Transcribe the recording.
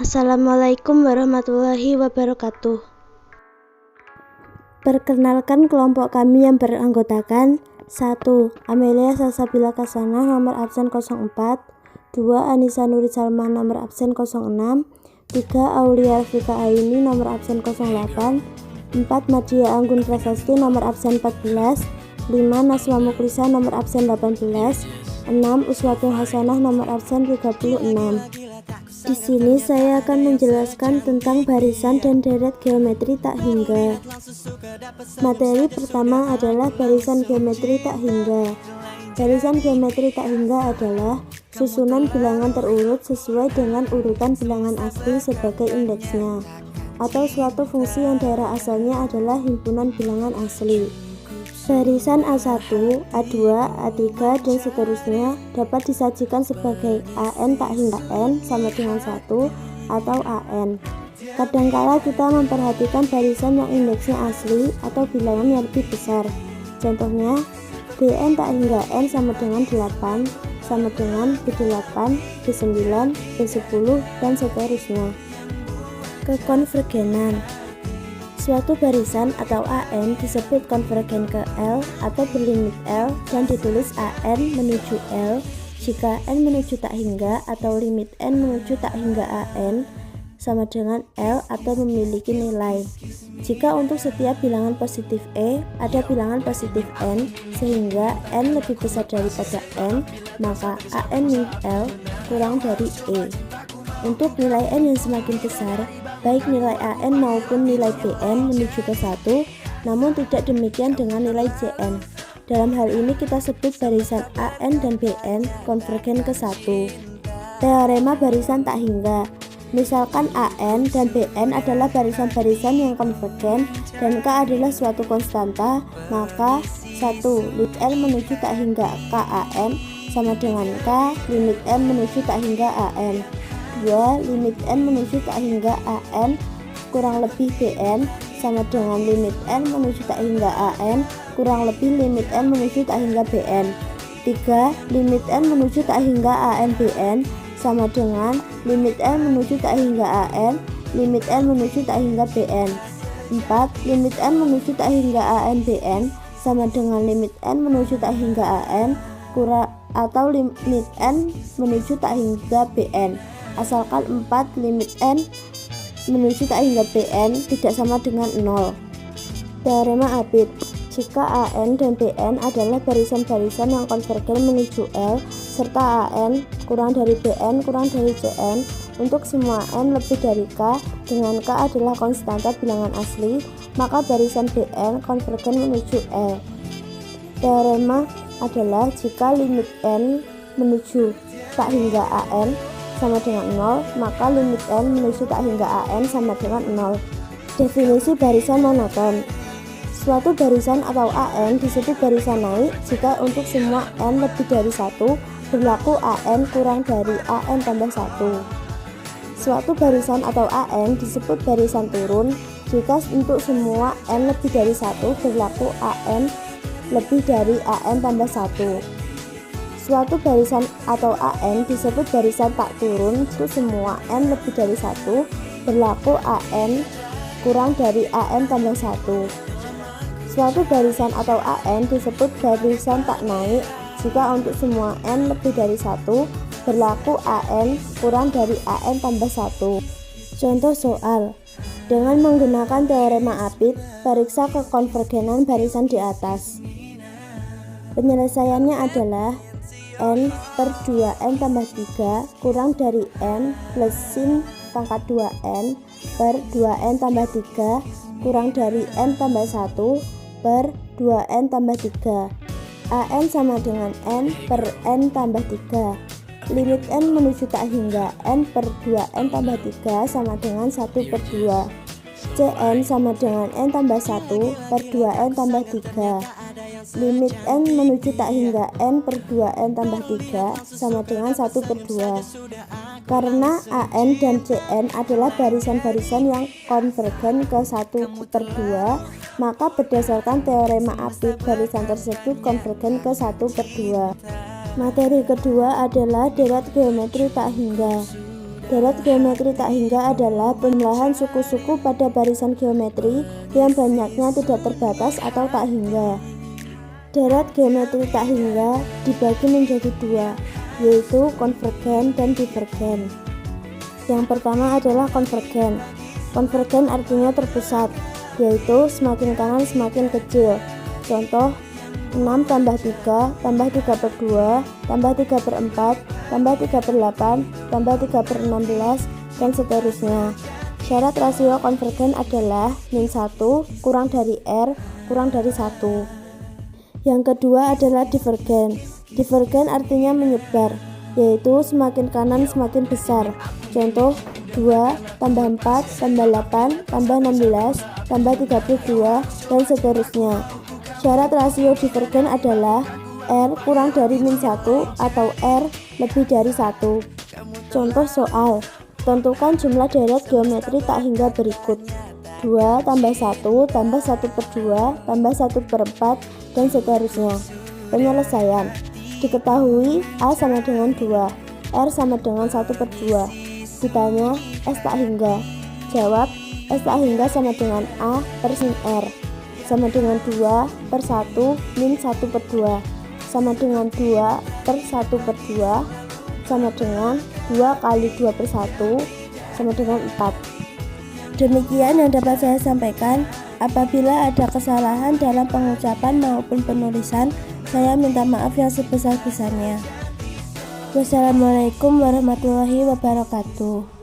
Assalamualaikum warahmatullahi wabarakatuh. Perkenalkan kelompok kami yang beranggotakan 1. Amelia Salsabila Kasanah nomor absen 04, 2. Anissa Nuri Salmah nomor absen 06, 3. Aulia Rafika Aini nomor absen 08, 4. Madia Anggun Prasasti nomor absen 14, 5. Nasma Muklisa nomor absen 18, 6. Uswatun Hasanah nomor absen 36. Di sini saya akan menjelaskan tentang barisan dan deret geometri tak hingga. Materi pertama adalah barisan geometri tak hingga. Barisan geometri tak hingga adalah susunan bilangan terurut sesuai dengan urutan bilangan asli sebagai indeksnya, atau suatu fungsi yang daerah asalnya adalah himpunan bilangan asli. Barisan A1, A2, A3, dan seterusnya dapat disajikan sebagai AN tak hingga N sama dengan 1 atau AN. Kadangkala kita memperhatikan barisan yang indeksnya asli atau bilangan yang lebih besar. Contohnya, BN tak hingga N sama dengan 8, sama dengan B8, B9, B10, dan seterusnya. Kekonvergenan. Suatu barisan atau AN disebut konvergen ke L atau berlimit L dan ditulis AN menuju L jika N menuju tak hingga atau limit N menuju tak hingga AN sama dengan L atau memiliki nilai. Jika untuk setiap bilangan positif E ada bilangan positif N sehingga N lebih besar daripada N, maka AN min L kurang dari E. Untuk nilai N yang semakin besar, baik nilai AN maupun nilai BN menuju ke 1, namun tidak demikian dengan nilai JN. Dalam hal ini kita sebut barisan AN dan BN konvergen ke 1. Teorema barisan tak hingga. Misalkan AN dan BN adalah barisan-barisan yang konvergen dan K adalah suatu konstanta, maka 1. Limit L menuju tak hingga KAN sama dengan K limit N menuju tak hingga AN. 2. Limit N menuju tak hingga AN kurang lebih BN sama dengan limit N menuju tak hingga AN kurang lebih limit N menuju tak hingga BN. 3. Limit N menuju tak hingga AN BN sama dengan limit N menuju tak hingga AN limit N menuju tak hingga BN. 4. Limit N menuju tak hingga AN BN sama dengan limit N menuju tak hingga AN kurang atau limit N menuju tak hingga BN. Asalkan 4 limit N menuju tak hingga BN tidak sama dengan 0. Teorema Apit. Jika AN dan BN adalah barisan-barisan yang konvergen menuju L serta AN kurang dari BN kurang dari JN untuk semua N lebih dari K dengan K adalah konstanta bilangan asli, maka barisan BN konvergen menuju L. Teorema adalah jika limit N menuju tak hingga AN sama dengan 0, maka limit N menuju tak hingga AN sama dengan 0. Definisi barisan monoton. Suatu barisan atau AN disebut barisan naik jika untuk semua N lebih dari 1 berlaku AN kurang dari AN tambah 1. Suatu barisan atau AN disebut barisan turun jika untuk semua N lebih dari 1 berlaku AN lebih dari AN tambah 1. Suatu barisan atau AN disebut barisan tak turun untuk semua N lebih dari 1 berlaku AN kurang dari AN tambah 1. Suatu barisan atau AN disebut barisan tak naik jika untuk semua N lebih dari 1 berlaku AN kurang dari AN tambah 1. Contoh soal. Dengan menggunakan teorema Apit, periksa kekonvergenan barisan di atas. Penyelesaiannya adalah N per 2N tambah 3 kurang dari N plus sin pangkat 2N per 2N tambah 3 kurang dari N tambah 1 per 2N tambah 3. AN sama dengan N per N tambah 3. Limit N menuju tak hingga N per 2N tambah 3 sama dengan 1 per 2. Cn sama dengan N tambah 1 per 2N tambah 3. Limit N menuju tak hingga N per 2N tambah 3 sama dengan 1 per 2. Karena AN dan Cn adalah barisan-barisan yang konvergen ke 1 per 2, maka berdasarkan teorema Apit, barisan tersebut konvergen ke 1 per 2. Materi kedua adalah deret geometri tak hingga. Deret geometri tak hingga adalah penjumlahan suku-suku pada barisan geometri yang banyaknya tidak terbatas atau tak hingga. Deret geometri tak hingga dibagi menjadi dua, yaitu konvergen dan divergen. Yang pertama adalah konvergen. Konvergen artinya terpusat, yaitu semakin kanan semakin kecil. Contoh 6 tambah 3 tambah 3 per 2 tambah 3 per 4 tambah 3 per 8 tambah 3 per 16 dan seterusnya. Syarat rasio konvergen adalah min 1 kurang dari R kurang dari 1. Yang kedua adalah divergen. Divergen artinya menyebar, yaitu semakin kanan semakin besar. Contoh 2 tambah 4 tambah 8 tambah 16 tambah 32 dan seterusnya. Syarat rasio divergen adalah R kurang dari min 1 atau R lebih dari 1. Contoh soal, tentukan jumlah deret geometri tak hingga berikut: 2 tambah 1 tambah 1 per 2 tambah 1 per 4 dan seterusnya. Penyelesaian: diketahui A sama dengan 2, R sama dengan 1 per 2. Ditanya S tak hingga. Jawab, S tak hingga sama dengan A per sin R sama dengan 2 per 1 min 1 per 2 sama dengan 2 per 1 per 2 sama dengan 2 kali 2 per 1 sama dengan 4. Demikian yang dapat saya sampaikan. Apabila ada kesalahan dalam pengucapan maupun penulisan, saya minta maaf yang sebesar-besarnya. Wassalamualaikum warahmatullahi wabarakatuh.